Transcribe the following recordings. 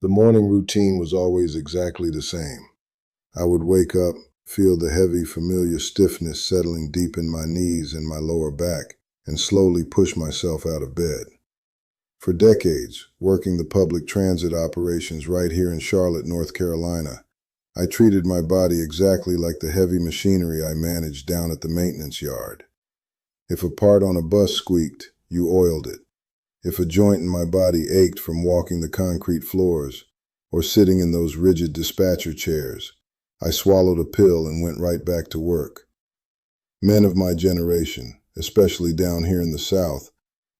The morning routine was always exactly the same. I would wake up, feel the heavy, familiar stiffness settling deep in my knees and my lower back, and slowly push myself out of bed. For decades, working the public transit operations right here in Charlotte, North Carolina, I treated my body exactly like the heavy machinery I managed down at the maintenance yard. If a part on a bus squeaked, you oiled it. If a joint in my body ached from walking the concrete floors or sitting in those rigid dispatcher chairs, I swallowed a pill and went right back to work. Men of my generation, especially down here in the South,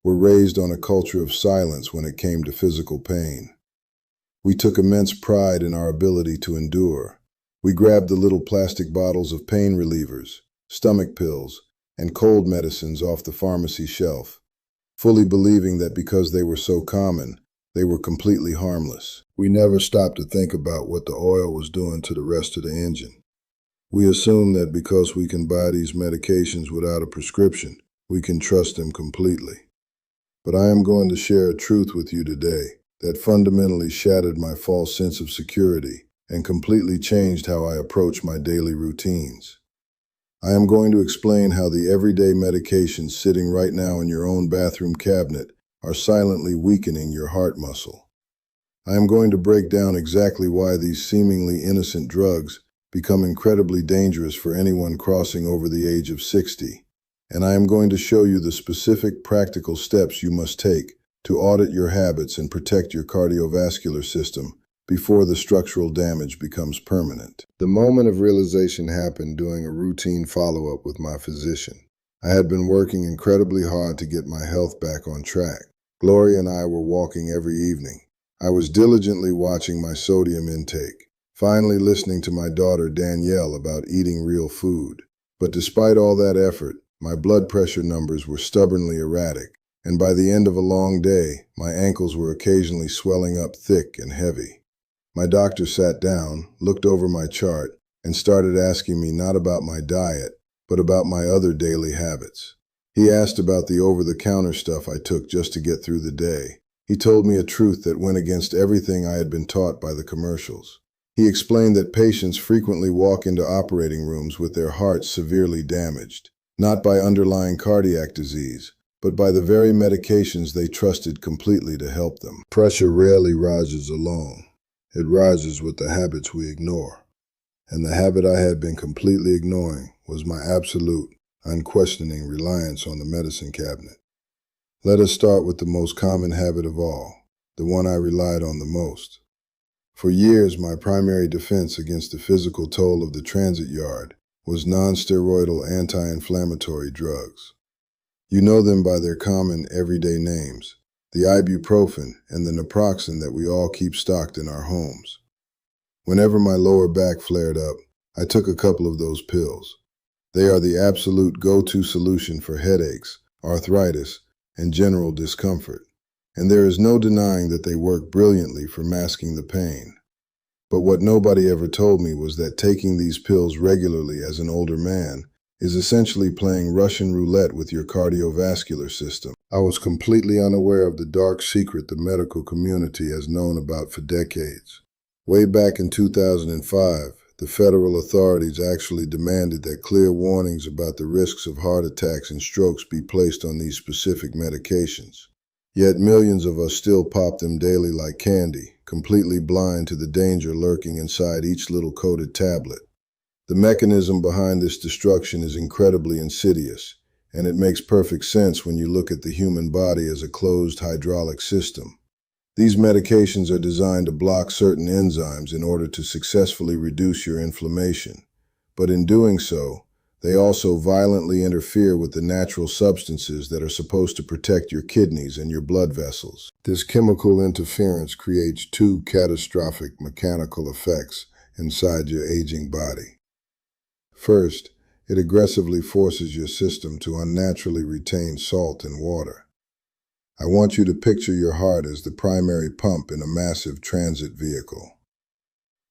were raised on a culture of silence when it came to physical pain. We took immense pride in our ability to endure. We grabbed the little plastic bottles of pain relievers, stomach pills, and cold medicines off the pharmacy shelf, fully believing that because they were so common, they were completely harmless. We never stopped to think about what the oil was doing to the rest of the engine. We assumed that because we can buy these medications without a prescription, we can trust them completely. But I am going to share a truth with you today that fundamentally shattered my false sense of security and completely changed how I approach my daily routines. I am going to explain how the everyday medications sitting right now in your own bathroom cabinet are silently weakening your heart muscle. I am going to break down exactly why these seemingly innocent drugs become incredibly dangerous for anyone crossing over the age of 60, and I am going to show you the specific practical steps you must take to audit your habits and protect your cardiovascular system before the structural damage becomes permanent. The moment of realization happened during a routine follow-up with my physician. I had been working incredibly hard to get my health back on track. Gloria and I were walking every evening. I was diligently watching my sodium intake, finally listening to my daughter Danielle about eating real food. But despite all that effort, my blood pressure numbers were stubbornly erratic, and by the end of a long day, my ankles were occasionally swelling up thick and heavy. My doctor sat down, looked over my chart, and started asking me not about my diet, but about my other daily habits. He asked about the over-the-counter stuff I took just to get through the day. He told me a truth that went against everything I had been taught by the commercials. He explained that patients frequently walk into operating rooms with their hearts severely damaged, not by underlying cardiac disease, but by the very medications they trusted completely to help them. Pressure rarely rises alone. It rises with the habits we ignore. And the habit I had been completely ignoring was my absolute, unquestioning reliance on the medicine cabinet. Let us start with the most common habit of all, the one I relied on the most. For years, my primary defense against the physical toll of the transit yard was non-steroidal anti-inflammatory drugs. You know them by their common, everyday names, the ibuprofen and the naproxen that we all keep stocked in our homes. Whenever my lower back flared up, I took a couple of those pills. They are the absolute go-to solution for headaches, arthritis, and general discomfort, and there is no denying that they work brilliantly for masking the pain. But what nobody ever told me was that taking these pills regularly as an older man is essentially playing Russian roulette with your cardiovascular system. I was completely unaware of the dark secret the medical community has known about for decades. Way back in 2005, the federal authorities actually demanded that clear warnings about the risks of heart attacks and strokes be placed on these specific medications. Yet millions of us still pop them daily like candy, completely blind to the danger lurking inside each little coated tablet. The mechanism behind this destruction is incredibly insidious, and it makes perfect sense when you look at the human body as a closed hydraulic system. These medications are designed to block certain enzymes in order to successfully reduce your inflammation, but in doing so, they also violently interfere with the natural substances that are supposed to protect your kidneys and your blood vessels. This chemical interference creates two catastrophic mechanical effects inside your aging body. First, it aggressively forces your system to unnaturally retain salt and water. I want you to picture your heart as the primary pump in a massive transit vehicle.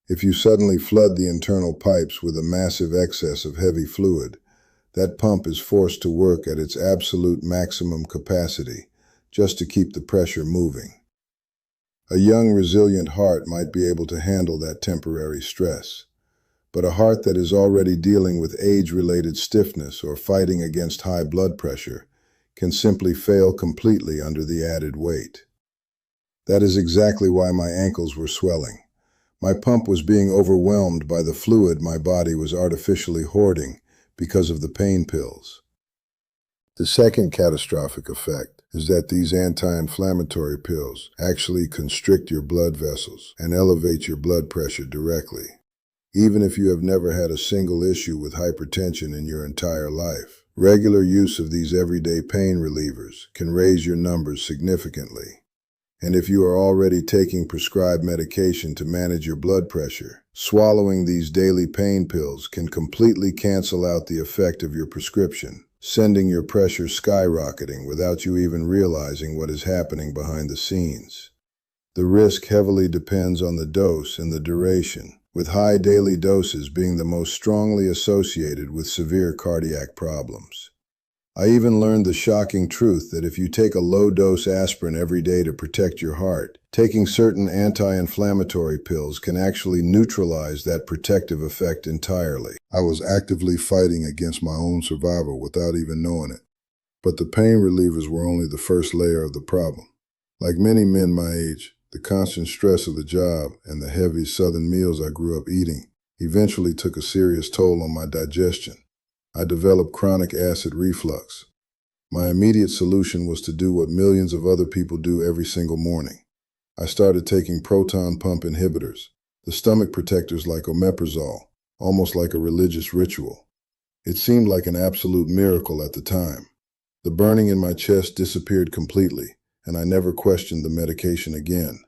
If you suddenly flood the internal pipes with a massive excess of heavy fluid, that pump is forced to work at its absolute maximum capacity just to keep the pressure moving. A young, resilient heart might be able to handle that temporary stress. But a heart that is already dealing with age-related stiffness or fighting against high blood pressure can simply fail completely under the added weight. That is exactly why my ankles were swelling. My pump was being overwhelmed by the fluid my body was artificially hoarding because of the pain pills. The second catastrophic effect is that these anti-inflammatory pills actually constrict your blood vessels and elevate your blood pressure directly. Even if you have never had a single issue with hypertension in your entire life, regular use of these everyday pain relievers can raise your numbers significantly. And if you are already taking prescribed medication to manage your blood pressure, swallowing these daily pain pills can completely cancel out the effect of your prescription, sending your pressure skyrocketing without you even realizing what is happening behind the scenes. The risk heavily depends on the dose and the duration, with high daily doses being the most strongly associated with severe cardiac problems. I even learned the shocking truth that if you take a low-dose aspirin every day to protect your heart, taking certain anti-inflammatory pills can actually neutralize that protective effect entirely. I was actively fighting against my own survival without even knowing it. But the pain relievers were only the first layer of the problem. Like many men my age, the constant stress of the job and the heavy southern meals I grew up eating eventually took a serious toll on my digestion. I developed chronic acid reflux. My immediate solution was to do what millions of other people do every single morning. I started taking proton pump inhibitors, the stomach protectors like omeprazole, almost like a religious ritual. It seemed like an absolute miracle at the time. The burning in my chest disappeared completely, and I never questioned the medication again.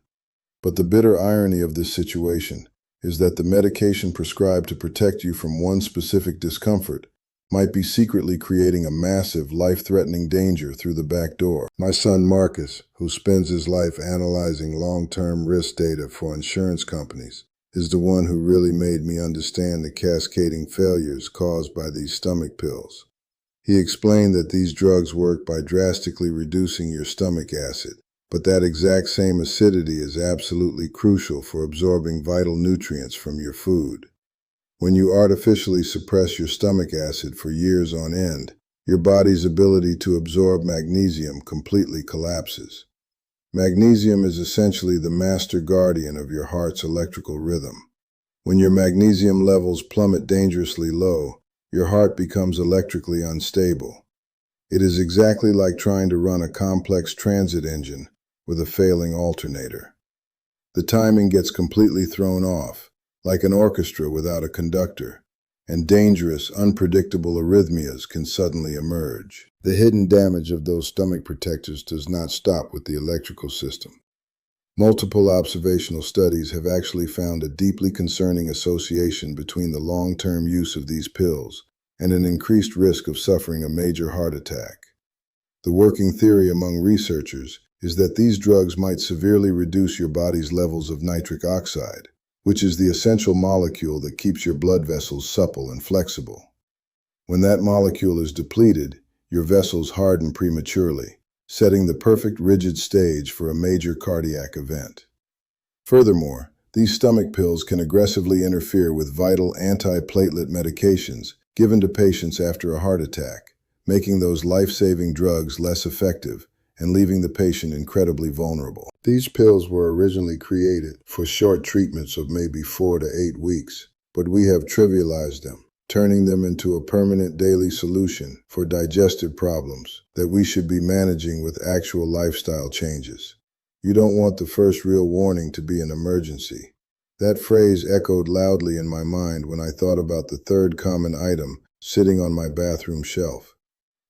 But the bitter irony of this situation is that the medication prescribed to protect you from one specific discomfort might be secretly creating a massive, life-threatening danger through the back door. My son Marcus, who spends his life analyzing long-term risk data for insurance companies, is the one who really made me understand the cascading failures caused by these stomach pills. He explained that these drugs work by drastically reducing your stomach acid, but that exact same acidity is absolutely crucial for absorbing vital nutrients from your food. When you artificially suppress your stomach acid for years on end, your body's ability to absorb magnesium completely collapses. Magnesium is essentially the master guardian of your heart's electrical rhythm. When your magnesium levels plummet dangerously low, your heart becomes electrically unstable. It is exactly like trying to run a complex transit engine with a failing alternator. The timing gets completely thrown off, like an orchestra without a conductor, and dangerous, unpredictable arrhythmias can suddenly emerge. The hidden damage of those stomach protectors does not stop with the electrical system. Multiple observational studies have actually found a deeply concerning association between the long-term use of these pills and an increased risk of suffering a major heart attack. The working theory among researchers is that these drugs might severely reduce your body's levels of nitric oxide, which is the essential molecule that keeps your blood vessels supple and flexible. When that molecule is depleted, your vessels harden prematurely, setting the perfect rigid stage for a major cardiac event. Furthermore, these stomach pills can aggressively interfere with vital antiplatelet medications given to patients after a heart attack, making those life-saving drugs less effective and leaving the patient incredibly vulnerable. These pills were originally created for short treatments of maybe 4 to 8 weeks, but we have trivialized them, turning them into a permanent daily solution for digestive problems that we should be managing with actual lifestyle changes. You don't want the first real warning to be an emergency. That phrase echoed loudly in my mind when I thought about the third common item sitting on my bathroom shelf.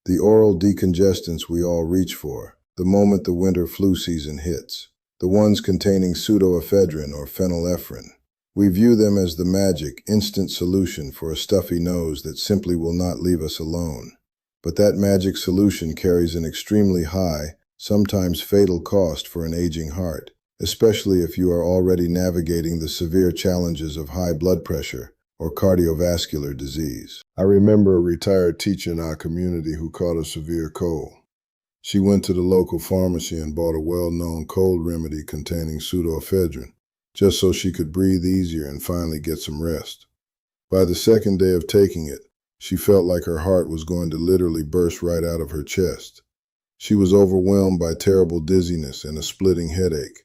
The oral decongestants we all reach for, the moment the winter flu season hits. The ones containing pseudoephedrine or phenylephrine. We view them as the magic, instant solution for a stuffy nose that simply will not leave us alone. But that magic solution carries an extremely high, sometimes fatal cost for an aging heart, especially if you are already navigating the severe challenges of high blood pressure or cardiovascular disease. I remember a retired teacher in our community who caught a severe cold. She went to the local pharmacy and bought a well-known cold remedy containing pseudoephedrine, just so she could breathe easier and finally get some rest. By the second day of taking it, she felt like her heart was going to literally burst right out of her chest. She was overwhelmed by terrible dizziness and a splitting headache.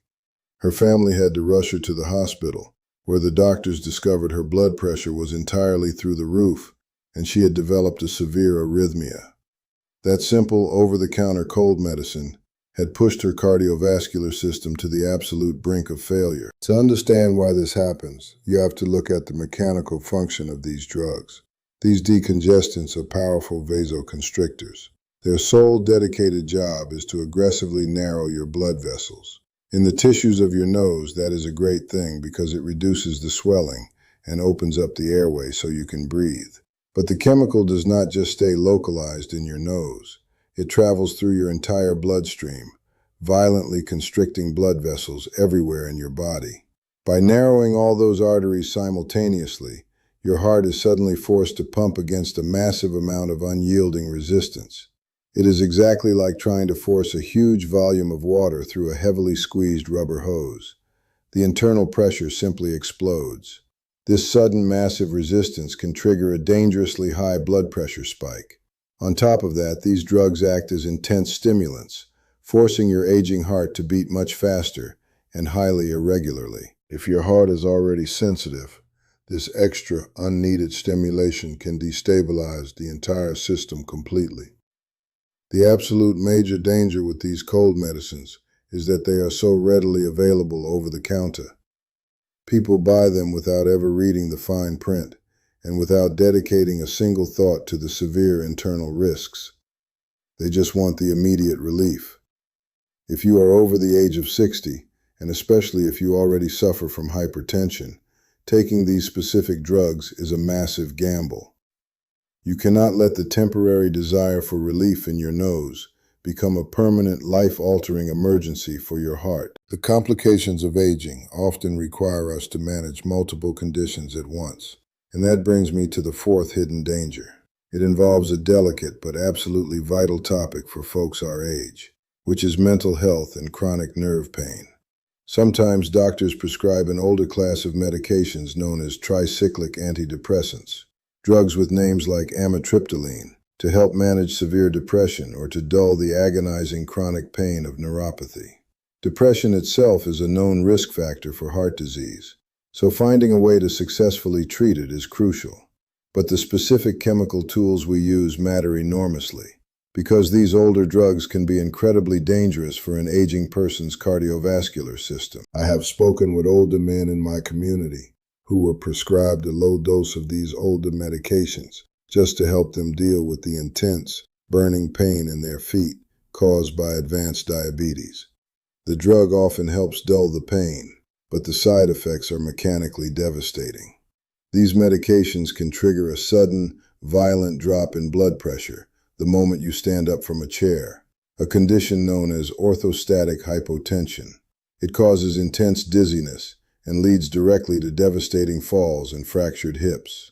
Her family had to rush her to the hospital, where the doctors discovered her blood pressure was entirely through the roof, and she had developed a severe arrhythmia. That simple, over-the-counter cold medicine had pushed her cardiovascular system to the absolute brink of failure. To understand why this happens, you have to look at the mechanical function of these drugs. These decongestants are powerful vasoconstrictors. Their sole dedicated job is to aggressively narrow your blood vessels. In the tissues of your nose, that is a great thing because it reduces the swelling and opens up the airway so you can breathe. But the chemical does not just stay localized in your nose. It travels through your entire bloodstream, violently constricting blood vessels everywhere in your body. By narrowing all those arteries simultaneously, your heart is suddenly forced to pump against a massive amount of unyielding resistance. It is exactly like trying to force a huge volume of water through a heavily squeezed rubber hose. The internal pressure simply explodes. This sudden massive resistance can trigger a dangerously high blood pressure spike. On top of that, these drugs act as intense stimulants, forcing your aging heart to beat much faster and highly irregularly. If your heart is already sensitive, this extra, unneeded stimulation can destabilize the entire system completely. The absolute major danger with these cold medicines is that they are so readily available over the counter. People buy them without ever reading the fine print and without dedicating a single thought to the severe internal risks. They just want the immediate relief. If you are over the age of 60, and especially if you already suffer from hypertension, taking these specific drugs is a massive gamble. You cannot let the temporary desire for relief in your nose become a permanent, life-altering emergency for your heart. The complications of aging often require us to manage multiple conditions at once. And that brings me to the fourth hidden danger. It involves a delicate but absolutely vital topic for folks our age, which is mental health and chronic nerve pain. Sometimes doctors prescribe an older class of medications known as tricyclic antidepressants, drugs with names like amitriptyline, to help manage severe depression or to dull the agonizing chronic pain of neuropathy. Depression itself is a known risk factor for heart disease, so finding a way to successfully treat it is crucial. But the specific chemical tools we use matter enormously, because these older drugs can be incredibly dangerous for an aging person's cardiovascular system. I have spoken with older men in my community who were prescribed a low dose of these older medications just to help them deal with the intense, burning pain in their feet caused by advanced diabetes. The drug often helps dull the pain, but the side effects are mechanically devastating. These medications can trigger a sudden, violent drop in blood pressure the moment you stand up from a chair, a condition known as orthostatic hypotension. It causes intense dizziness and leads directly to devastating falls and fractured hips.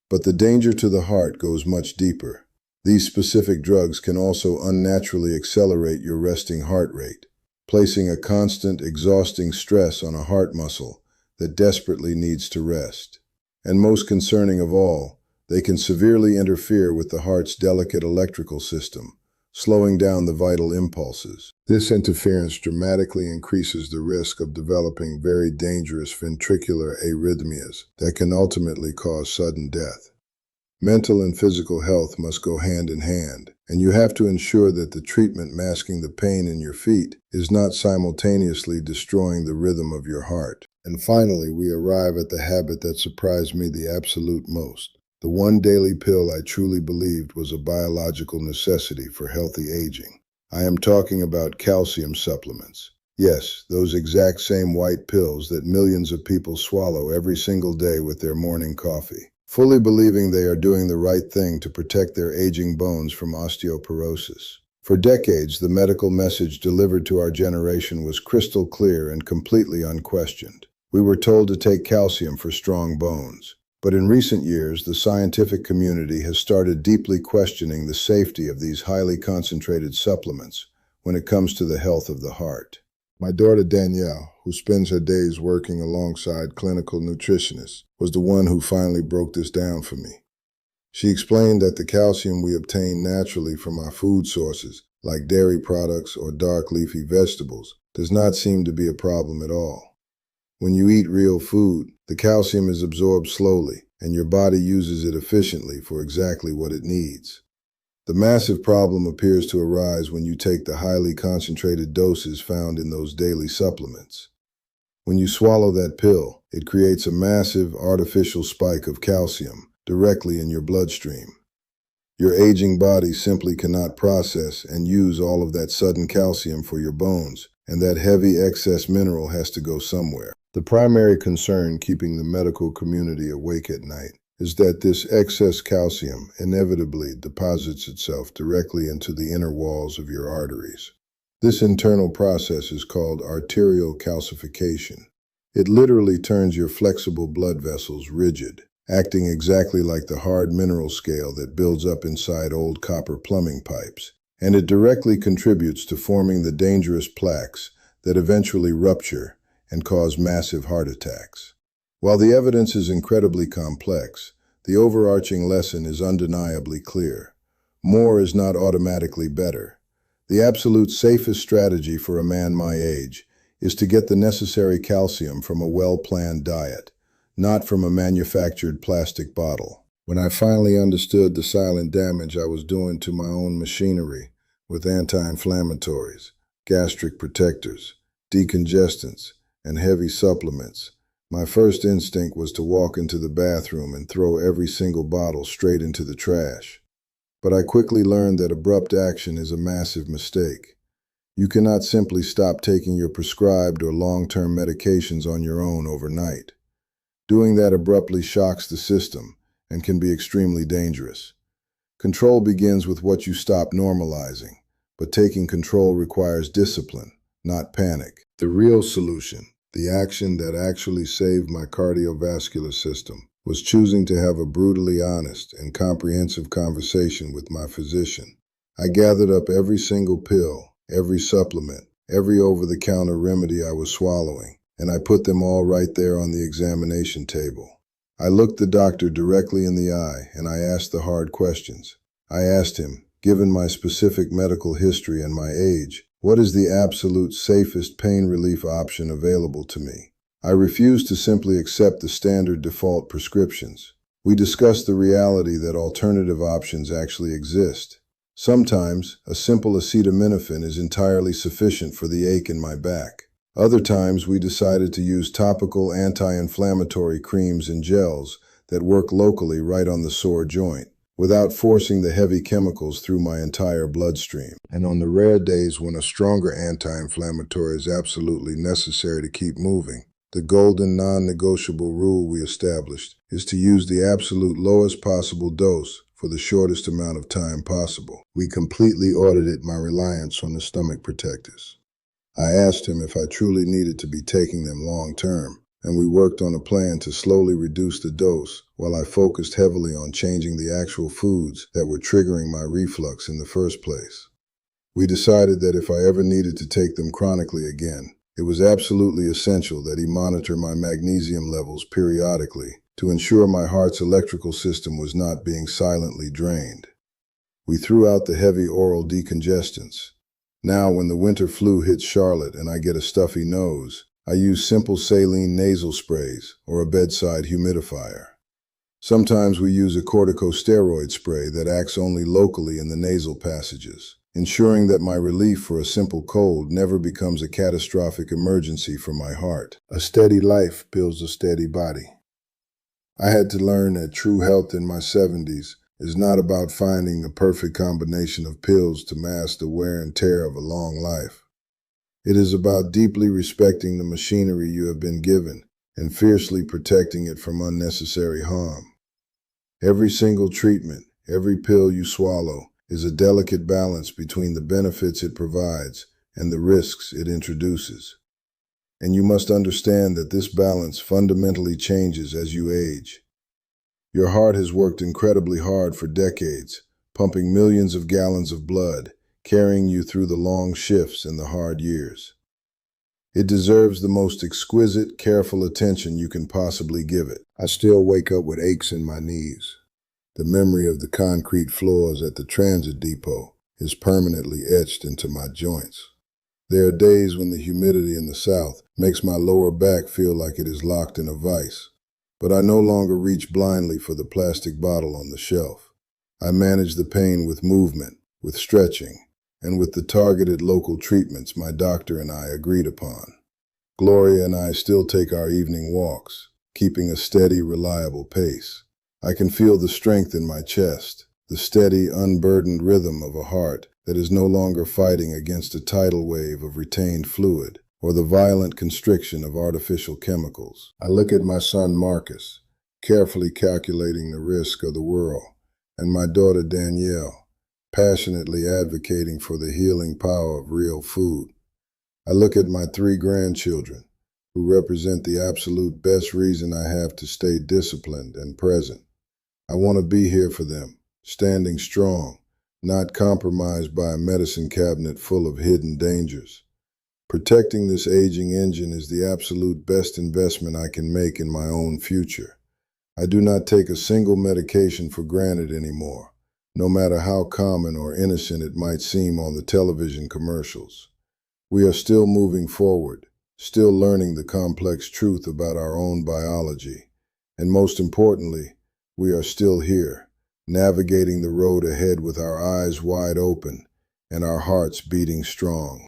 But the danger to the heart goes much deeper. These specific drugs can also unnaturally accelerate your resting heart rate, placing a constant, exhausting stress on a heart muscle that desperately needs to rest. And most concerning of all, they can severely interfere with the heart's delicate electrical system, slowing down the vital impulses. This interference dramatically increases the risk of developing very dangerous ventricular arrhythmias that can ultimately cause sudden death. Mental and physical health must go hand in hand, and you have to ensure that the treatment masking the pain in your feet is not simultaneously destroying the rhythm of your heart. And finally, we arrive at the habit that surprised me the absolute most. The one daily pill I truly believed was a biological necessity for healthy aging. I am talking about calcium supplements. Yes, those exact same white pills that millions of people swallow every single day with their morning coffee, fully believing they are doing the right thing to protect their aging bones from osteoporosis. For decades, the medical message delivered to our generation was crystal clear and completely unquestioned. We were told to take calcium for strong bones, But in recent years, the scientific community has started deeply questioning the safety of these highly concentrated supplements when it comes to the health of the heart. My daughter Danielle, who spends her days working alongside clinical nutritionists, was the one who finally broke this down for me. She explained that the calcium we obtain naturally from our food sources, like dairy products or dark leafy vegetables, does not seem to be a problem at all. When you eat real food, the calcium is absorbed slowly, and your body uses it efficiently for exactly what it needs. The massive problem appears to arise when you take the highly concentrated doses found in those daily supplements. When you swallow that pill, it creates a massive artificial spike of calcium directly in your bloodstream. Your aging body simply cannot process and use all of that sudden calcium for your bones, and that heavy excess mineral has to go somewhere. The primary concern keeping the medical community awake at night is that this excess calcium inevitably deposits itself directly into the inner walls of your arteries. This internal process is called arterial calcification. It literally turns your flexible blood vessels rigid, acting exactly like the hard mineral scale that builds up inside old copper plumbing pipes, and it directly contributes to forming the dangerous plaques that eventually rupture and cause massive heart attacks. While the evidence is incredibly complex, the overarching lesson is undeniably clear. More is not automatically better. The absolute safest strategy for a man my age is to get the necessary calcium from a well-planned diet, not from a manufactured plastic bottle. When I finally understood the silent damage I was doing to my own machinery with anti-inflammatories, gastric protectors, decongestants, and heavy supplements, my first instinct was to walk into the bathroom and throw every single bottle straight into the trash. But I quickly learned that abrupt action is a massive mistake. You cannot simply stop taking your prescribed or long-term medications on your own overnight. Doing that abruptly shocks the system and can be extremely dangerous. Control begins with what you stop normalizing, but taking control requires discipline, not panic. The real solution, the action that actually saved my cardiovascular system, was choosing to have a brutally honest and comprehensive conversation with my physician. I gathered up every single pill, every supplement, every over-the-counter remedy I was swallowing, and I put them all right there on the examination table. I looked the doctor directly in the eye and I asked the hard questions. I asked him, given my specific medical history and my age, what is the absolute safest pain relief option available to me? I refused to simply accept the standard default prescriptions. We discussed the reality that alternative options actually exist. Sometimes, a simple acetaminophen is entirely sufficient for the ache in my back. Other times, we decided to use topical anti-inflammatory creams and gels that work locally right on the sore joint, without forcing the heavy chemicals through my entire bloodstream. And on the rare days when a stronger anti-inflammatory is absolutely necessary to keep moving, the golden non-negotiable rule we established is to use the absolute lowest possible dose for the shortest amount of time possible. We completely audited my reliance on the stomach protectors. I asked him if I truly needed to be taking them long term, and we worked on a plan to slowly reduce the dose while I focused heavily on changing the actual foods that were triggering my reflux in the first place. We decided that if I ever needed to take them chronically again, it was absolutely essential that he monitor my magnesium levels periodically to ensure my heart's electrical system was not being silently drained. We threw out the heavy oral decongestants. Now, when the winter flu hits Charlotte and I get a stuffy nose, I use simple saline nasal sprays or a bedside humidifier. Sometimes we use a corticosteroid spray that acts only locally in the nasal passages, ensuring that my relief for a simple cold never becomes a catastrophic emergency for my heart. A steady life builds a steady body. I had to learn that true health in my 70s is not about finding the perfect combination of pills to mask the wear and tear of a long life. It is about deeply respecting the machinery you have been given and fiercely protecting it from unnecessary harm. Every single treatment, every pill you swallow, is a delicate balance between the benefits it provides and the risks it introduces. And you must understand that this balance fundamentally changes as you age. Your heart has worked incredibly hard for decades, pumping millions of gallons of blood, carrying you through the long shifts and the hard years. It deserves the most exquisite, careful attention you can possibly give it. I still wake up with aches in my knees. The memory of the concrete floors at the transit depot is permanently etched into my joints. There are days when the humidity in the South makes my lower back feel like it is locked in a vice. But I no longer reach blindly for the plastic bottle on the shelf. I manage the pain with movement, with stretching, and with the targeted local treatments my doctor and I agreed upon. Gloria and I still take our evening walks, keeping a steady, reliable pace. I can feel the strength in my chest, the steady, unburdened rhythm of a heart that is no longer fighting against a tidal wave of retained fluid or the violent constriction of artificial chemicals. I look at my son Marcus, carefully calculating the risk of the whirl, and my daughter Danielle, passionately advocating for the healing power of real food. I look at my 3 grandchildren, who represent the absolute best reason I have to stay disciplined and present. I want to be here for them, standing strong, not compromised by a medicine cabinet full of hidden dangers. Protecting this aging engine is the absolute best investment I can make in my own future. I do not take a single medication for granted anymore, no matter how common or innocent it might seem on the television commercials. We are still moving forward, still learning the complex truth about our own biology, and most importantly, we are still here, navigating the road ahead with our eyes wide open and our hearts beating strong.